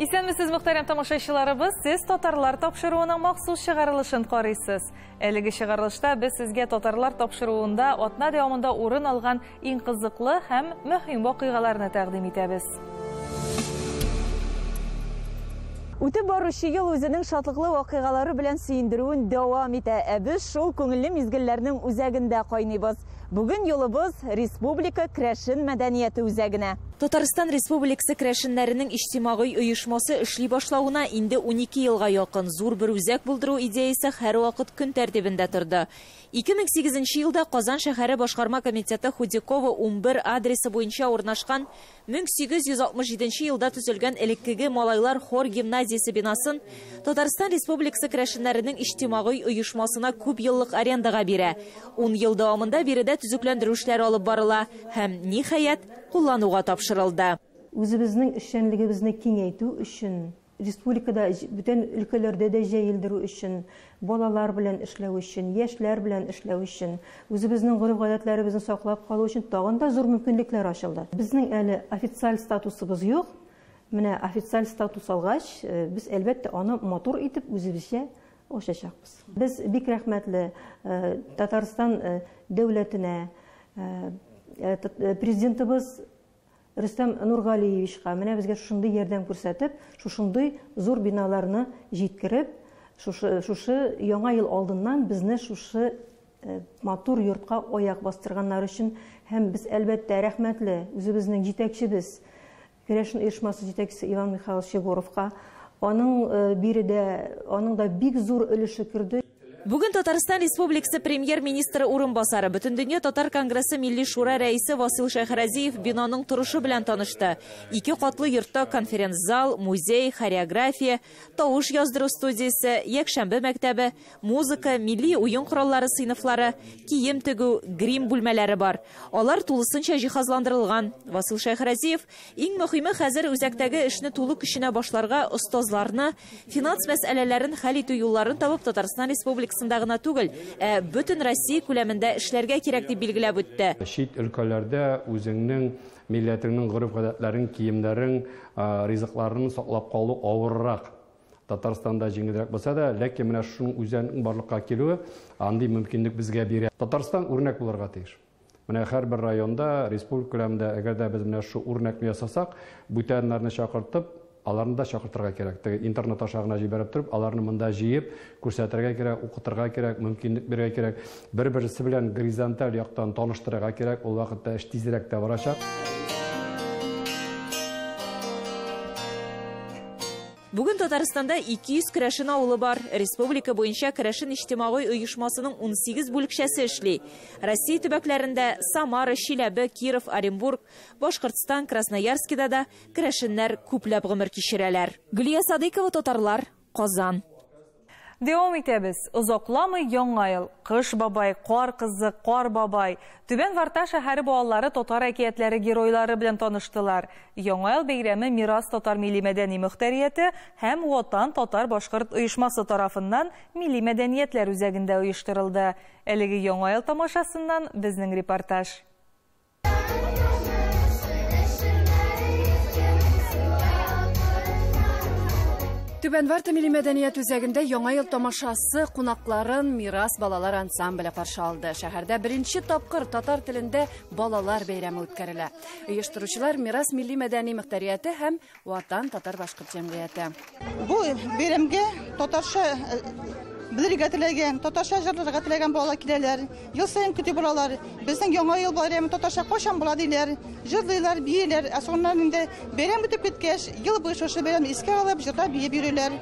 Исәнмесез, мөхтәрәм тамашачыларыбыз, сез татарлар тапшыруының махсус чыгарылышын карыйсыз. Әлеге чыгарылышта без сезгә татарлар тапшыруында атна дәвамында урын алган иң кызыклы һәм мөһим вакыйгаларны тәкъдим итәбез. Үтеп баручы ел үзенең шатлыклы вакыйгалары белән сөендерүен дәвам итә. Без шул күңелле мизгелләрнең үзәгендә кайныйбыз. Бүген юлыбыз Республика Крәшен мәдәнияте үзәгенә. Татарстан Республикасы крәшеннәренең иҗтимагый оешмасы эшли башлауына инде 12 елга якын. Зур бер үзәк булдыру идеясе һәр вакыт көн тәртибендә торды. 2008 елда Казан шәһәре башкарма комитеты Худякова 11 адресы буенча урнашкан 1867 елда төзелгән элеккеге малайлар хор гимназиясе бинасын Татарстан Республикасы крәшеннәренең иҗтимагый оешмасына күп еллык арендага бирә. 10 ел дәвамында биредә төзекләндерү эшләре алып барыла һәм ниһаять куллануга тапшырылды. Үзебезнең эшчәнлегебезне киңәйтү өчен, республикада бүтән өлкәләрдә дә җәелдерү өчен, балалар белән эшләү өчен, яшьләр белән эшләү өчен, үзебезнең гореф-гадәтләребезне саклап калу өчен тагын да зур мөмкинлекләр ачылды. Безнең әле официаль статусыбыз юк. Менә официаль статус алгач, без әлбәттә аны матур итеп үзебезчә ачачакбыз. Без бик рәхмәтле Татарстан дәүләтенә, президентыбыз Рөстәм Нургалиевичка менә безгә шундый ярдәм күрсәтеп, шундый зур биналарны җиткереп, шушы яңа ел алдыннан безне шушы матур йортка аяк бастырганнар өчен һәм без әлбәттә рәхмәтле үзебезнең җитәкчебез, Крәшен оешмасы җитәкчесе Иван Михайлович Егоровка. Аның да бик зур өлеше керде. Бүген Татарстан Республикасы премьер-министры урынбасары, Бөтендөнья татар конгрессы милли шура рәисе Васил Шәйхразиев бинаның торышы белән танышты. 2 катлы йортта конференц-зал, музей, хореография, тавыш яздыру студиясе, якшәмбе мәктәбе, музыка, милли уен кораллары сыйныфлары, кием тегү, грим бүлмәләре бар. Алар тулысынча җиһазландырылган. Васил Шәйхразиев иң мөһиме хәзер үзәктәге эшне тулы көченә башларга остазларны, финанс мәсьәләләрен хәл итү юлларын табып Татарстан Республикасы гына түгел, бөтен Россия күләмендә эшләргә кирәк дип билгеләп үтте. Чит өлкәләрдә үзеңнең милләтеңнең гореф-гадәтләрен, киемнәрен, ризыкларын саклап калу авыррак. Татарстанда җиңелрәк булса да, ләкин менә шуның үзәннең барлыкка килүе андый мөмкинлек безгә бирә. Татарстан үрнәк булырга тиеш. Менә һәрбер районда, республика күләмендә әгәр дә без менә шу үрнәкне ясасак, бүтәннәрне чакыртып, аларны да чакыртырга кирәк. Интернет ашагына җибәреп торып, аларны монда җыеп, күрсәтергә кирәк, укытырга кирәк, мөмкинлек бирергә кирәк. Бер-берсе белән горизонталь яктан таныштырырга кирәк. Ул вакытта эш тизрәк тә барачак. Бүген Татарстанда 200 крәшен авылы бар. Республика буенча крәшен иҗтимагый оешмасының 18 бүлекчәсе эшли. Россия төбәкләрендә Самара, Чиләбе, Киров, Оренбург, Башкортстан, Красноярскида да крәшеннәр күпләп гомер кичерәләр. Гөлия Садыкова, Татарлар, Казан. Дәвам итәбез. Озакламый яңа ел. Кыш бабай, кар кызы, кар бабай. Түбән Варта шәһәре балалары татар әкиятләре геройлары белән таныштылар. Яңа ел бәйрәме Мирас татар милли мәдәни мөхтәрияте һәм Ватан татар башкорт оешмасы тарафыннан милли мәдәниятләр үзәгендә оештырылды. Әлеге яңа ел тамашасыннан безнең репортаж. Түбән Варта милли мәдәният үзәгендә яңа ел тамашасы кунакларын Мирас балалар ансамбле каршы алды. Шәһәрдә беренче тапкыр татар телендә балалар бәйрәме үткәрелә. Оештыручылар Мирас милли мәдәни мөхтәрияте һәм Ватан татар башкорт җәмгыяте. Бу бәйрәмгә татарча белергә теләгән, татарча җырларга теләгән балалар киләләр. Ел саен көтеп баралар. Безнең яңа ел бәйрәме татарча кайчан була диләр. Җырлыйлар, бияләр. Соннан инде бәйрәм үтеп киткәч, ел буе шушы бәйрәмне искә алып, җырлап биеп йөриләр.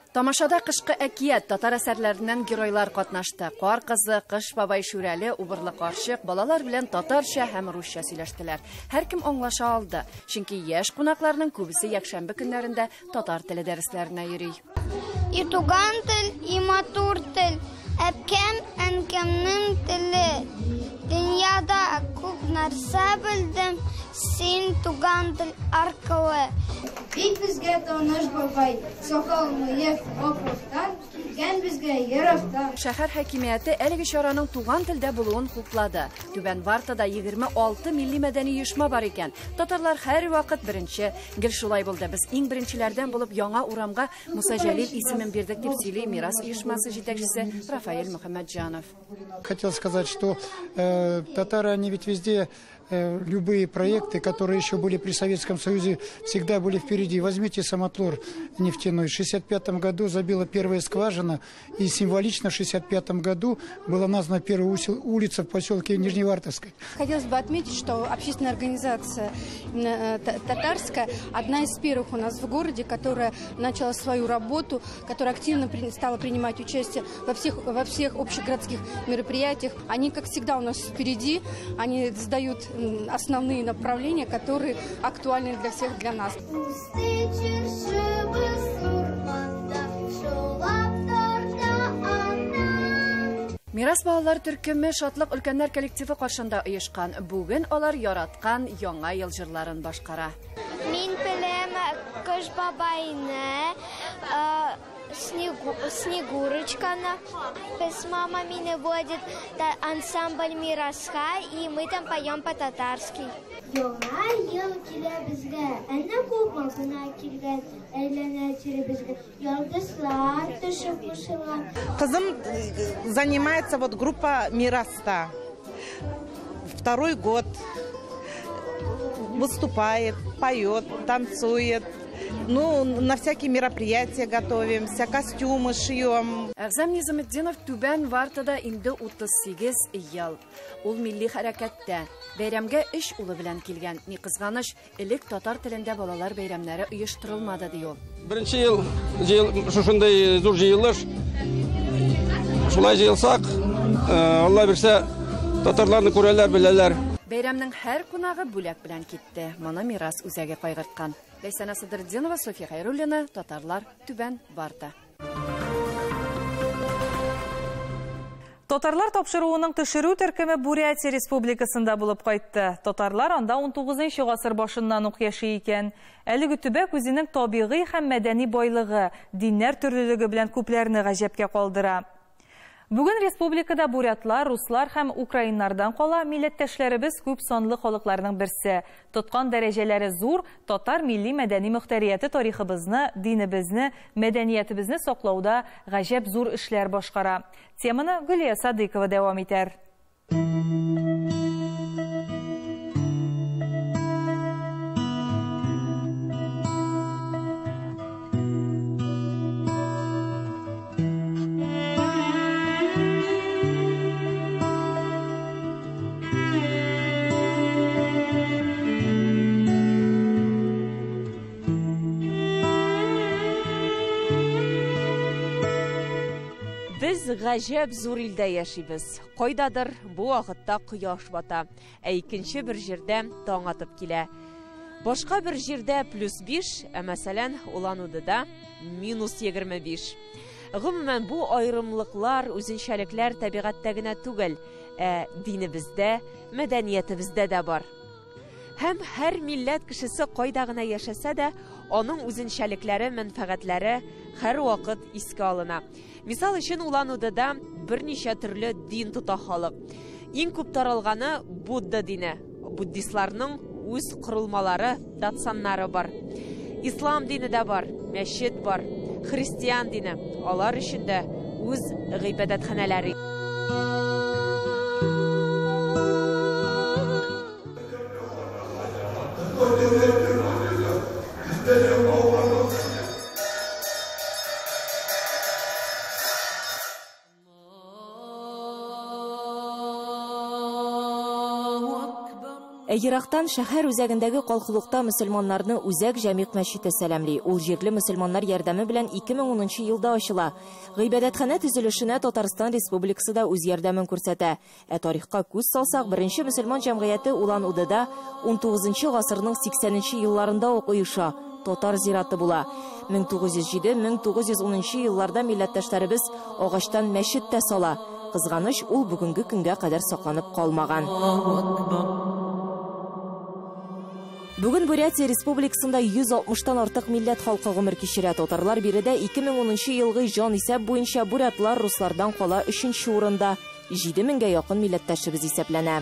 Тамашада кышкы әкият татар әсәрләреннән геройлар катнашты. Кар кызы, кыш бабай шүрәле, убырлы карчык балалар белән татарча һәм русча сөйләштеләр. Һәркем аңлаша алды, чөнки яшь кунакларның күбесе якшәмбе көннәрендә татар теле дәресләренә йөри. И туган тел, и матур тел, әпкәм, әнкәмнең теле. Дөньяда күп нәрсә белдем, син туган тел аркылы. Бик безгә таныш бабай, сакал мыек, аклыктан, Үлгән безгә яракта. Шәһәр хакимияте әлеге чараның туган телдә булуын хуплады. Түбән Вартада 26 милли мәдәни оешма бар икән. Татарлар һәр вакыт беренче. Гел шулай булды. Біз иң беренчеләрдән булып яңа урамга Муса Җәлил исемен бирдек дип сөйли Мирас оешмасы җитәкчесе Рафаэль Мөхәммәтҗанов. Хотел сказать, что татары, они ведь везде любые проекты, которые еще были при Советском Союзе, всегда были впереди. Возьмите Самотлор нефтяной. В 1965 году забила первая скважина, и символично в 1965 году была названа первая улица в поселке Нижневартовской. Хотелось бы отметить, что общественная организация татарская одна из первых у нас в городе, которая начала свою работу, которая активно стала принимать участие во всех общегородских мероприятиях. Они, как всегда, у нас впереди, они сдают основные направления, которые актуальны для всех, для нас. Мирас балалар төркеме шатлык өлкәннәр коллективы каршында оешкан. Бүген алар яраткан яңа ел җырларын башкара. Мин беләм Кыш бабайны, Снегурочкана. Мама меня водит ансамбль Мираска, и мы там поем по-татарски. Яңа ел килә безгә, әнә күпме гына килгән, әйләнә тирә безгә. Ялгызлар төшеп кушылган. Кызым занимается вот группа Мираста. 2-й год. Выступает, поет, танцует. Ну, на всякие мероприятия готовимся, костюмы шьем. Әгъзам Низаметдинов Түбән Вартада инде 38 ел. Ул милли хәрәкәттә. Бәйрәмгә 3 улы белән килгән. Ни кызганыч, элек татар телендә балалар бәйрәмнәре оештырылмады ди ул. Беренче ел шушындай зур җыелыш. Шулай җыелсак, Алла бирсә, татарларны күрәләр, беләләр. Бәйрәмнең һәр кунагы бүләк белән китте. Моны Мирас үзәге кайгырткан. Ләйсәнә Сыдырдинова, София Хайруллина, Татарлар, Түбән Варта. Татарлар тапшыруының төшерү төркеме Бурятия Республикасында булып кайтты. Татарлар анда 19 гасыр башыннан ук яши икән. Әлеге төбәк үзенең табигый һәм мәдәни байлыгы, диннәр төрлелеге белән күпләрне гаҗәпкә калдыра. Бүген республикада бурятлар, руслар һәм украиннардан кала милләттәшләребез күп санлы халыкларның берсе. Тоткан дәрәҗәләре зур татар милли мәдәни мөхтәрияте тарихыбызны, динебезне, мәдәниятебезне саклауда гаҗәп зур эшләр башкара. Теманы Гөлия Садыкова дәвам итәр. Biz гаҗәп зур илдә яшибез. Кайдадыр бу вакытта кояш бата, ә икенче бер җирдә таң атып килә. Башка бер җирдә +5, мәсәлән, Улан-Удыда -25. Гомумән бу аерымлыклар, үзенчәлекләр табигатьтә генә түгел, динебездә, мәдәниятебездә дә бар. Һәм һәр милләт кешесе кайда гына яшәсә дә, аның үзенчәлекләре, мәнфәгатьләре һәр вакыт искә алына. Мисал өчен Улан-Удыда берничә төрле дин тота халык. Иң күп таралганы Будда дине. Буддистларның үз корылмалары, датсаннары бар. Ислам дине дә бар, мәчет бар. Христиан дине, алар өчен дә үз гыйбадәтханәләре. Ерактан шәһәр үзәгендәге калкулыкта мөселманнарны үзәк җәмигъ мәчете сәламли. Ул җирле мөселманнар ярдәме белән 2010 елда ачыла. Гыйбадәтханә төзелешенә Татарстан Республикасы да үз ярдәмен күрсәтә. Тарихка күз салсак, беренче мөселман җәмгыяте Улан-Удыда 19 гасырның 80 елларында ук оеша. Татар зираты була. 1907-1910 елларда милләттәшләребез агачтан мәчет тә сала. Кызганыч, ул бүгенге көнгә кадәр сакланып калмаган. Бүген Бурятия Республикасында 160-тан артык милләт халкы гомер кичерә. Татарлар биредә 2010 елгы җан исәп буенча бурятлар руслардан кала 3нче урында. 7000гә якын милләттәшебез исәпләнә.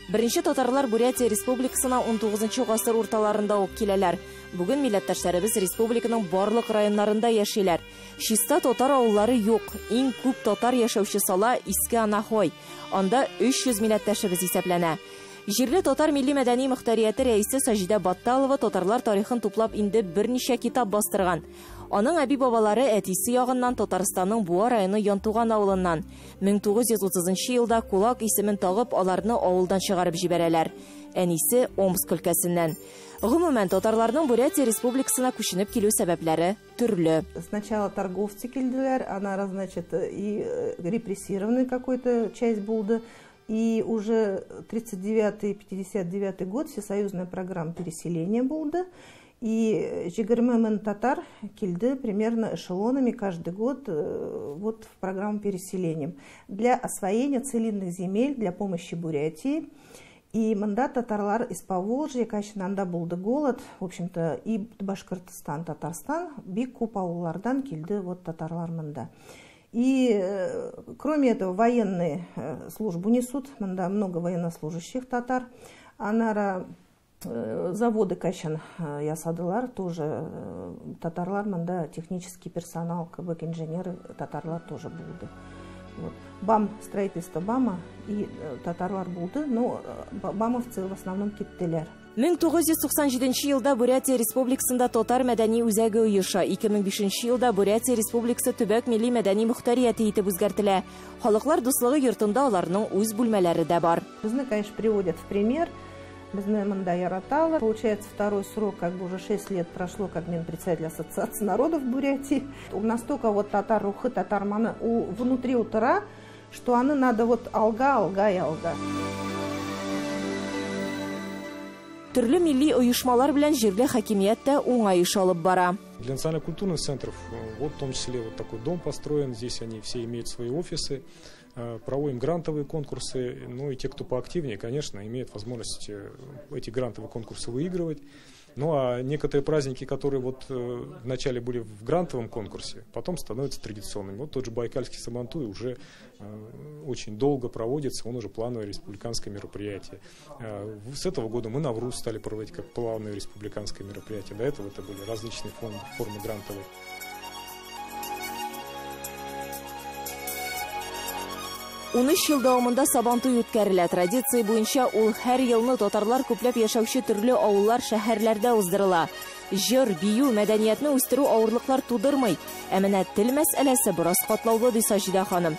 Беренче татарлар Бурятия Республикасына 19 гасыр урталарында ук киләләр. Бүген милләттәшләребез республиканың барлык районнарында яшиләр. Чиста татар авыллары юк. Иң күп татар яшәүче сала Иске Анахой. Анда 300 милләттәшебез исәпләнә. Җирле татар милли мәдәни мөхтәрияте рәисе Саҗидә Батталова татарлар тарихын туплап инде берничә китап бастырган. Аның әби-бабалары әтисе ягыннан Татарстанның Буа районы Янтуган авылыннан 1930 елда Кулак исемен тагып аларны авылдан чыгарып җибәрәләр. Әнисе Омск өлкәсеннән. Гомумән татарларның Бурятия Республикасына күченеп килү сәбәпләре төрле. Сначала торговцы килделәр, она, значит, и репрессированный какой-то часть булды. И уже 39-59 год всесоюзная программа переселения булды. И 20 мең татар килді примерно эшелонами каждый год вот в программу переселения. Для освоения целинных земель, для помощи Бурятии. И мында татарлар из Поволжья, конечно, анда булды голод. В общем-то, и Башкортостан, Татарстан, бик күп авыллардан килді вот татарлар мында. И кроме этого военные службу несут, мында много военнослужащих татар. Анара заводы кайшан ясадылар, тоже татарлар мында технический персонал, кбк инженеры татарлар тоже булды. Вот. БАМ, строительство БАМа и татарлар булды, но бамовцы в основном киттелер. 1997 елда Бурятия Республикасында татар мәдәни үзәге оеша, 2005 елда Бурятия Республикасы төбәк милли мәдәни мөхтәрияте итеп үзгәртелә. Халыклар дуслыгы йортында аларның үз бүлмәләре дә бар. Безне, конечно, приводят в пример. Безне мында яраталар. Получается, второй срок, как бы уже 6 лет прошло, как мен председатель Ассоциации народов Бурятии. Настолько вот татар рухы, татарманы внутри утра, что они надо вот алга и алга. Төрле милли оешмалар белән җирле хакимият тә уңай эш алып бара. Для национально-культурных центров, вот в том числе вот такой дом построен, здесь они все имеют свои офисы, проводим грантовые конкурсы, ну и те, кто поактивнее, конечно, имеют возможность эти грантовые конкурсы выигрывать. Ну а некоторые праздники, которые вот вначале были в грантовом конкурсе, потом становятся традиционными. Вот тот же Байкальский Сабантуй уже очень долго проводится, он уже плановое республиканское мероприятие. С этого года мы Навруз стали проводить как плановое республиканское мероприятие. До этого это были различные формы грантовые. 13 ел дәвамында Сабантуй үткәрелә. Традиция буенча ул һәр елны татарлар күпләп яшәүче төрле авыллар, шәһәрләрдә уздырыла. Җыр, бию, мәдәниятне үстерү авырлыклар тудырмый. Ә менә тел мәсьәләсе бераз катлаулы, ди Саҗидә ханым.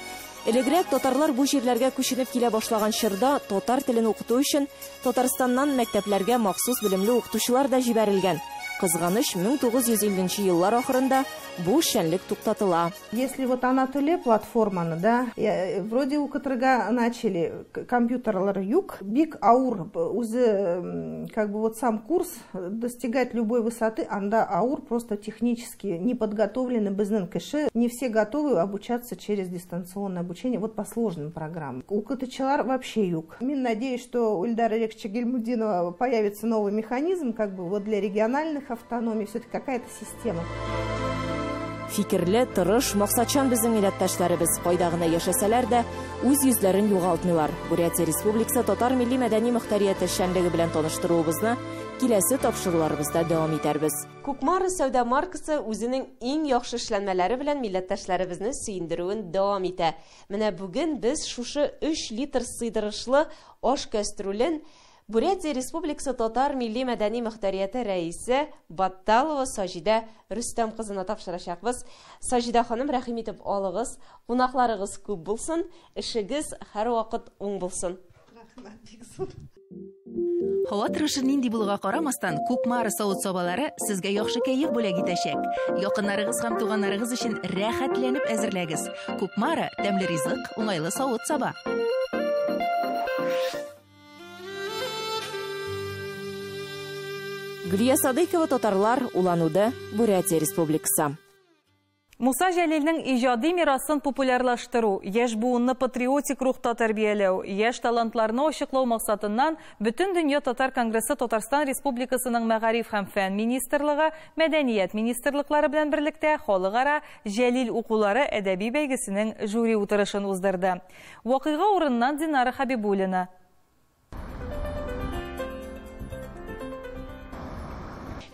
Элегрәк татарлар бу җирләргә күченеп килә башлаган чорда татар телен укыту өчен Татарстаннан мәктәпләргә махсус белемле укытучылар да җибәрелгән. Кызганыч, 1950 еллар ахырында бу эшчәнлек туктатыла. Если вот Анатолия платформаны, да, вроде у которого начали компьютерлар юг, биг аур, уже как бы вот сам курс достигать любой высоты, анда аур просто технически не подготовлены безнен кэши, не все готовы обучаться через дистанционное обучение, вот по сложным программам. У Катычалар вообще юг. Мен надеюсь, что у Ильдара Рекча Гельмудинова появится новый механизм, как бы вот для региональных автономий, все-таки какая-то система. Фикерле, тырыш, максатчан безнең милләттәшләребез кайда гына яшәсәләр дә үз йөзләрен югалтмыйлар. Бурятия Республикасы татар милли мәдәни мөхтәрияте эшчәнлеге белән таныштыруыбызны киләсе тапшыруларыбызда дәвам итәрбез. Кукмара сәүдә маркасы үзенең иң яхшы эшләнмәләре белән милләттәшләребезне сөендерүен дәвам итә. Менә бүген без шушы 3 литр сыйдырышлы аш кастрюлен Бурятия Республикасы татар милли мәдәни мөхтәрияте рәисе Батталова Саҗидә Рөстәм кызына тапшырачакбыз. Саҗидә ханым, рәхим итеп алыгыз, кунакларыгыз күп булсын, эшегез һәр вакыт уң булсын. Рәхмәт, бик зур. Һава торышы нинди булуга карамастан, Кукмара савыт сабалары сезгә яхшы кәеф бүләк итәчәк. Якыннарыгыз һәм туганнарыгыз өчен рәхәтләнеп әзерләгез. Кукмара тәмле ризык, уңайлы савыт саба. Гүлия Садыкова, татарлар, Улан-Удэ, Бурятия Республикасы. Муса Жәлилнең иҗади мирасын популярлаштыру, яшь буынны патриотик рухта тәрбияләү, яшь талантларны ачыклау максатыннан Бөтен дөнья татар конгрессы Татарстан Республикасының Мәгариф һәм фән министрлыгы, Мәдәният министрлыклары белән берлектә халыкара Жәлил укулары әдәби бәйгесенең жюри утырышын уздырды. Вакыйга урыннан Динара Хабибуллина.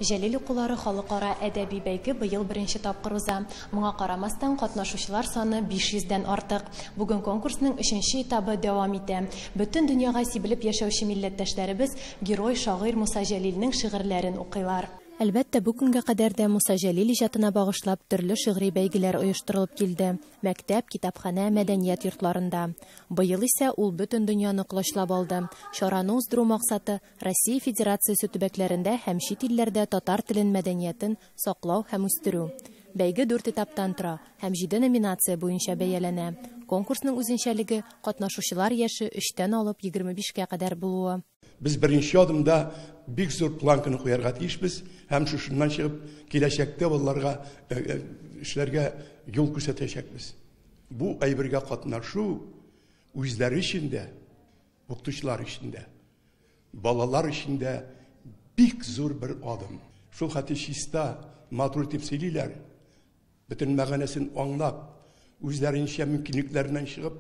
Жәлил укулары халыкара әдәби бәйге быел беренче тапкыр уза. Моңа карамастан катнашучылар саны 500дән артык. Бүген конкурсның 3нче этабы дәвам итә. Бөтен дөньяга сибелеп яшәүче милләттәшләребез герой шагыйрь Муса Жәлилнең шигырьләрен укыйлар. Әлбәттә, бу көнгә кадәр дә Муса Жәлил иҗатына багышлап төрле шигъри бәйгеләр оештырылып килде. Мәктәп, китапханә, мәдәният йортларында. Быел исә ул бөтен дөньяны кылычлап алды. Чараны уздыру максаты Россия Федерациясе төбәкләрендә һәм чит илләрдә татар телен, мәдәниятен саклау һәм үстерү. Бәйге 4 этаптан тора һәм 7 номинация буенча бәяләнә. Конкурсның үзенчәлеге катнашучылар яше 3тән алып 25-кә кадәр булуы. Biz birinci adımda big zor plankını koyarga tiyişmiz. Hem şundan çıkıp gelecekte onlarga işlerge yol göstereceğiz. Bu aybirge katnaşu özleri içinde, okutucular içinde, balalar içinde big zor bir adım. Şu hatişista matur tepsililer bütün mağanesini anlap özlerince mümkünlüklerinden çıkıp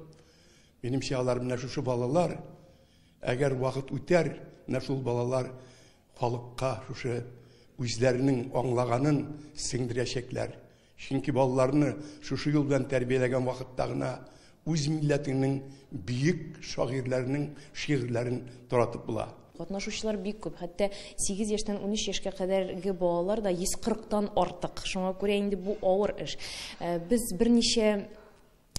benim şialarımla şu balalar eğer vakit üter, şul balalar halkka şu özlerinin anlağanın singdirecekler. Çünkü balalarını şu yoldan terbiyelegen vakittağına öz milletinin büyük şairlerinin şiirlerini taratıp bula. Катнашучылар бик күп. Хәтта 8 яшьтән 13 яшькә кадәрге балалар да 140тан артык. Шуңа күрә инде бу авыр эш. Без берничә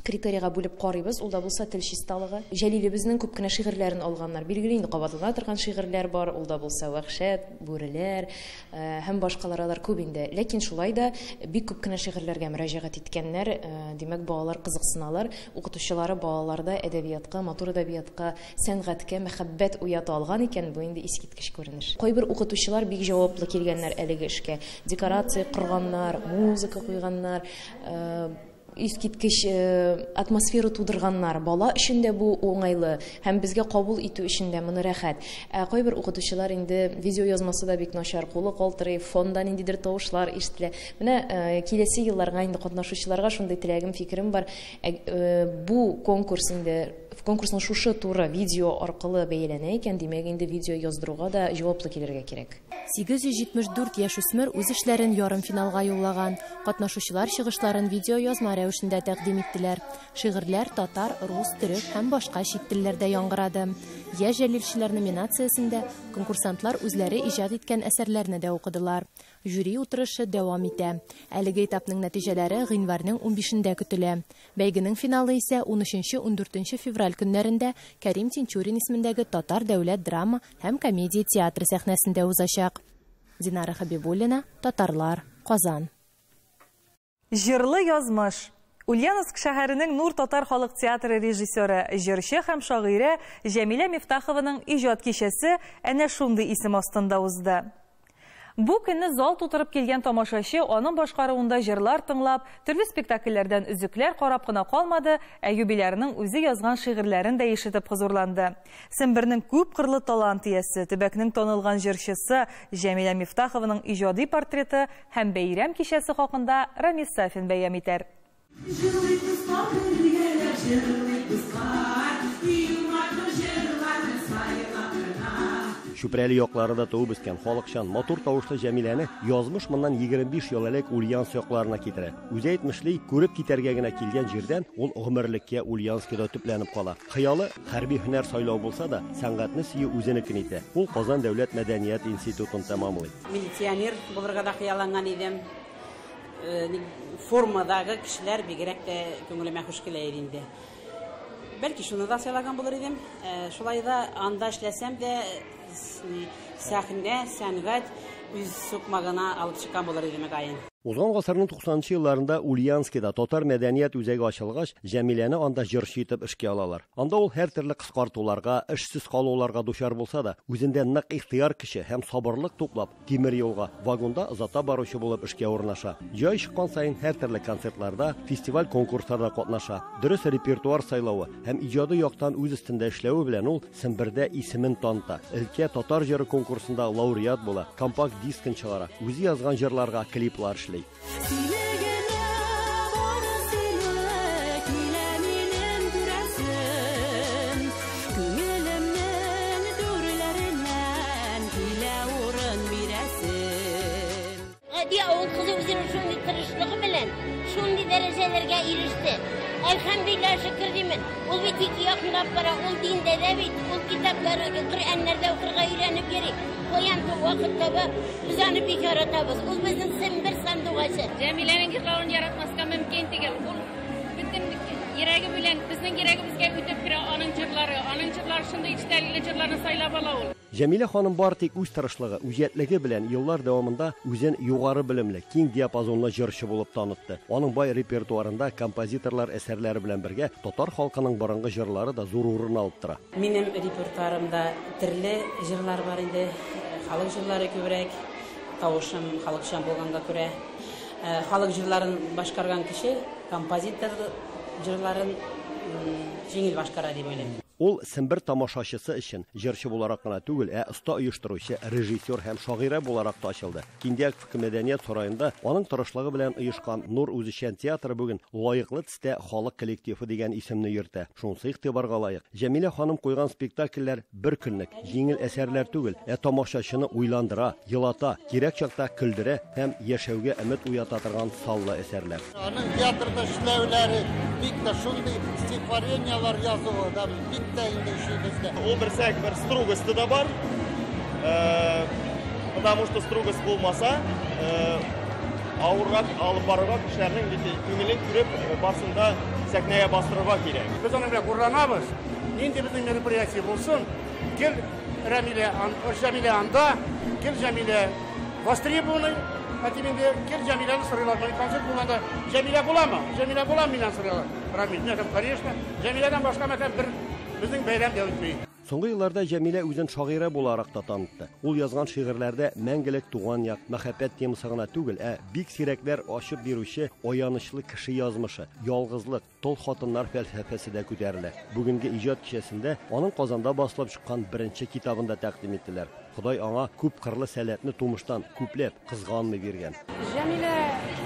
критерийга бүлеп карыйбыз. Ул да булса тел чисталыгы. Жәлилебезнең күп кенә шигырьләрен алганнар. Билгеле инде кабатлана торган шигырьләр бар. Ул да булса вахшат, бүреләр һәм башкалар күп инде. Ләкин шулай да бик күп кенә шигырьләргә мөрәҗәгать иткәннәр. Димәк, балалар кызыксыналар. Укытучылары балаларда әдәбиятка, матур әдәбиятка, сәнгатькә мәхәббәт уята алган икән. Бу инде искиткеч күренеш. Кайбер укытучылар бик җаваплы килгәннәр әлеге эшкә. Декорация корганнар, музыка куйганнар, искиткеч атмосфера тудырганнар. Бала өчен дә бу уңайлы һәм безгә кабул итү өчен дә моны рәхәт. Кайбер укытучылар инде видео язмасы да бик начар, кулы калтырый, фондан ниндидер тавышлар ишетелә. Менә киләсе елларга инде катнашучыларга шундый теләгем, фикерем бар. Бу конкурс инде конкурсның шушы туры видео аркылы бәяләнә икән, димәк инде видео яздыруга да җаваплы килергә кирәк. 874 яшүсмер үз эшләрен ярым финалга юллаган. Катнашучылар чыгышларын видео язма рәвешендә тәкъдим иттеләр. Шигырьләр татар, рус, төрек һәм башка чит телләрдә яңгырады. Яшь җәлилчеләр номинациясендә конкурсантлар үзләре иҗат иткән әсәрләрне дә укыдылар. Жюри утырышы дәвам итә. Әлеге этапның нәтиҗәләре гыйнварның 15-ндә көтелә. Бәйгенең финалы исә 13-14 февраль көннәрендә Кәрим Тинчурин исемендәге Татар дәүләт драма һәм комедия театры сәхнәсендә узачак. Динара Хабибуллина, Татарлар, Казан. Җырлы язмыш. Ульяновск шәһәренең Нур татар халык театры режиссеры, җырчы һәм шагыйре Җәмилә Мифтахованың иҗат кичәсе әнә шундый исем астында узды. Бу көнне зал тутырып килгән тамашачы аның башкаруында җырлар тыңлап, төрле спектакльләрдән үзекләр карап кына калмады, ә юбилярның үзе язган шигырьләрен дә ишетеп хузурланды. Сембернең күп кырлы талант иясе, төбәкнең танылган җырчысы Җәмилә Мифтахованың иҗади портреты һәм бәйрәм кичәсе хакында Рамис Сафин бәян итәр. Шүпрәле якларында туып үскән халыкчан матур тавышлы Җәмиләне язмыш моннан 25 ел элек Ульяновск якларына китерә. Үзе әйтмешли, күреп китәргә генә килгән җирдән ул гомерлеккә Ульяновскда төпләнеп кала. Хыялы хәрби һөнәр сайлау булса да, сәнгатьне сөю үзенекен итә. Ул Казан дәүләт мәдәният институтын тәмамлый. Милиционер булырга да хыялланган идем. Формадагы кешеләр бигрәк тә күңелемә хуш килә инде. Бәлки шуны да сайлаган булыр идем. Шулай да анда эшләсәм дә сәхнә, сәнгать үз сукмагына алып чыккан булыр идем гайын. Узган гасырның 90-нчы елларында Ульяновскида татар мәдәният үзәге ачылгач, Җәмиләне анда җырчы итеп эшкә алалар. Анда ул һәр төрле кыскартуларга, эшсез калуларга дучар булса да, үзендә нык ихтыяр кеше һәм сабырлык туплап, тимер юлга, вагонда озата баручы булып эшкә урнаша. Җай чыккан сайын һәр төрле концертларда, фестиваль конкурсларда катнаша. Дөрес репертуар сайлавы һәм иҗади яктан үз өстендә эшләве белән ул Сембердә исемен таныта. Өлкә татар җыры конкурсында лауреат була, компакт дискын чыгара, үзе язган җырларга клиплар эшли. Avul kızı üzerine şunun tırışlığı bilen, şunun derecelerine erişti. Elhamdülillah şükür demin. Ol bir iki yakınlar para, ol dinde de bit, ol kitapları, Kur'anlarda okurga öğrenip gerek. Koyan bu vakitte biz onu bir kere tabız. Ol bizim Sember sandığı. Cemile'nin yıllarını yaratmasına mümkün değil. Bütün yüreği bilen, bizim yüreğimizge ötüp bir onun cırları şimdi içteliyle cırlarını saylabala ol. Җәмилә ханым бар тик үз тырышлыгы, үҗәтлеге белән еллар дәвамында үзен югары белемле, киң диапазонлы җырчы булып танытты. Аның бай репертуарында композиторлар әсәрләре белән бергә татар халкының борынгы җырлары да зур урын алып тора. Минем репертуарымда төрле җырлар бар инде. Халык җырлары күбрәк, тавышым халыкчан булганга күрә. Халык җырларын башкарган кеше композитор җырларын җиңел башкара дип уйлыйм. Ул Сембер тамашачысы өчен җырчы буларак кына түгел, оста оештыручы, режиссер һәм шагыйрә буларак та ачылды. Киндиак мәдәният сараенда аның тырышлыгы белән оешкан Нур үзешчән театры бүген лаеклы төстә халык коллективы дигән исемне йөртә. Шунысы игътибарга лаек. Җәмилә ханым куйган спектакльләр бер көнлек, җиңел әсәрләр түгел, тамашачыны уйландыра, елата, кирәк чакта көлдерә һәм яшәүгә өмет уята торган саллы әсәрләр. Аның театрда эшләүләре бик тә шундый стихотворениялар язуы да Ул берсәк бер строгосты да бар, потому что строгость булмаса, авыррак алып барырга кешеләрнең күңелен күреп, барсында сәхнәгә бастырырга кирәк. Без аны белән курранабыз. Нинди безнең мероприятие булсын, кел Җәмилә анда, кел Җәмилә востребованный, әтимендә кел Җәмиләне сорыйлар. Концерт булганда Җәмилә буламы? Җәмилә булам миннән сорыйлар. Рамил, конечно, Җәмиләдән башка мәктәп бер безнең бәйрәм дә үтми. Соңгы елларда Җәмилә үзен шагыйрә буларак та танытты. Ул язган шигырьләрдә мәңгелек туган як, мәхәббәт темасы гына түгел, бик сирәкләр ачып бирүче аянычлы кеше язмышы, ялгызлык, тол хатыннар фәлсәфәсе дә күтәрелә. Бүгенге иҗат кичәсендә аның Казанда басылып чыккан беренче китабын да тәкъдим иттеләр. Ходай аңа күп кырлы сәләтне тумыштан күпләп кызганмый биргән. Җәмилә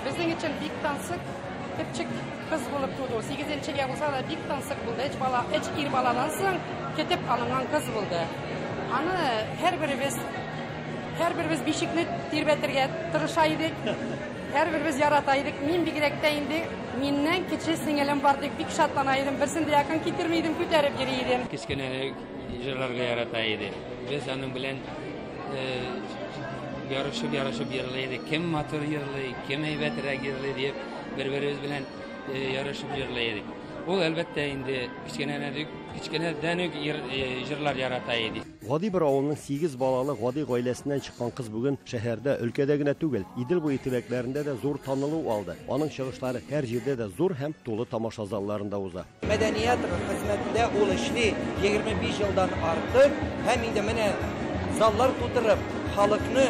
безнең өчен бик тансык, кичек кыз булып туды. 8-нчегә булса да бик тансык булды. Үч ир баладан соң кетеп алынган кыз булды. Аны һәр беребез бишекне тирбәтергә тырыша идек. Һәр беребез ярата идек. Мин бигрәк тә инде миннән кече сеңелем бар дип бик шатлана идем. Берсен дә якын китермәйдем, күтәреп йөри идем. Кечкенә җырларга ярата иде. Без аның белән ярышып йырлый, кем матур йырлый, кем әйбәтрәк йырлый дип бер-беребез белән ярышып йырлый. Ул әлбәттә инде кечкенәдән үк җырлар ярата иде. Гади бер авылның 8 балалы гади гаиләсеннән чыккан кыз бүген шәһәрдә, өлкәдә генә түгел, Идел буе төбәкләрендә дә зур танылу алды. Аның чыгышлары һәр җирдә дә зур һәм тулы тамаша залларында уза. Мәдәният хезмәтендә ул эшли 25 елдан артык һәм инде менә заллар тутырып, халыкны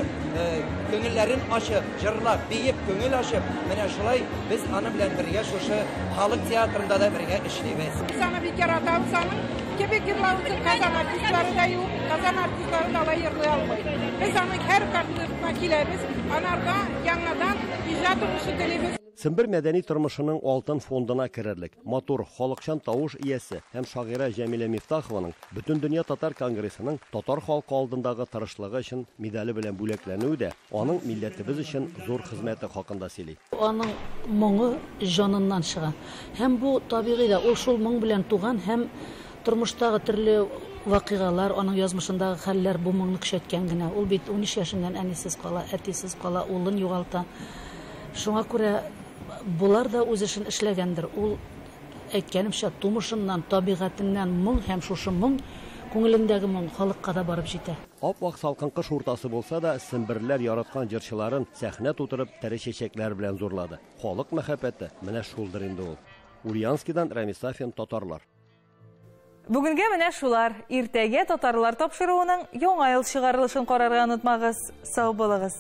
көңелләрен ачып, җырлап, биеп, көңел ачып, менә шулай без аны белән бергә шушы халык театрында да бергә эшлибез. Biz аны бик яратабыз, аның кебек йырлавын Казан артистлары да юк, Казан артистлары да йырлый алмый. Без аны һәр концертка киләбез, анарга яңадан иҗат укышы телибез. Сембер мәдәни тормышының алтын фондына керерлек, матур, халыкчан тавыш иясе һәм шагыйрә Җәмилә Мифтахованың Бөтен дөнья татар конгрессының татар халкы алдындагы тырышлыгы өчен медале белән бүләкләнүе дә аның милләтебез өчен зур хезмәте хакында сөйли. Аның моңы җаныннан чыга. Һәм бу табигый да ул шул моң белән туган һәм тормыштагы төрле вакыйгалар, аның язмышындагы хәлләр бу моңны көчәткән генә. Ул бит 13 яшеннән әнисез кала, әтисез кала, улын югалта. Шуңа күрә булар да үз эшен эшләгәндер. Ул әйткәнемчә тумышыннан, табигатыннан моң һәм шушы моң күңелендәге моң халыкка да барып җитә. Ап-ак салкын кыш уртасы булса да, Семберләр яраткан җырчыларын сәхнә тутырып, тәре чәчәкләр белән зурлады. Халык мәхәббәте менә шулдыр инде ул. Ульяновскидан Рамис Сафин, Татарлар. Бүгенгә менә шулар. Иртәгә татарлар тапшыруының яңа ел чыгарылышын карарга онытмагыз. Сау булыгыз.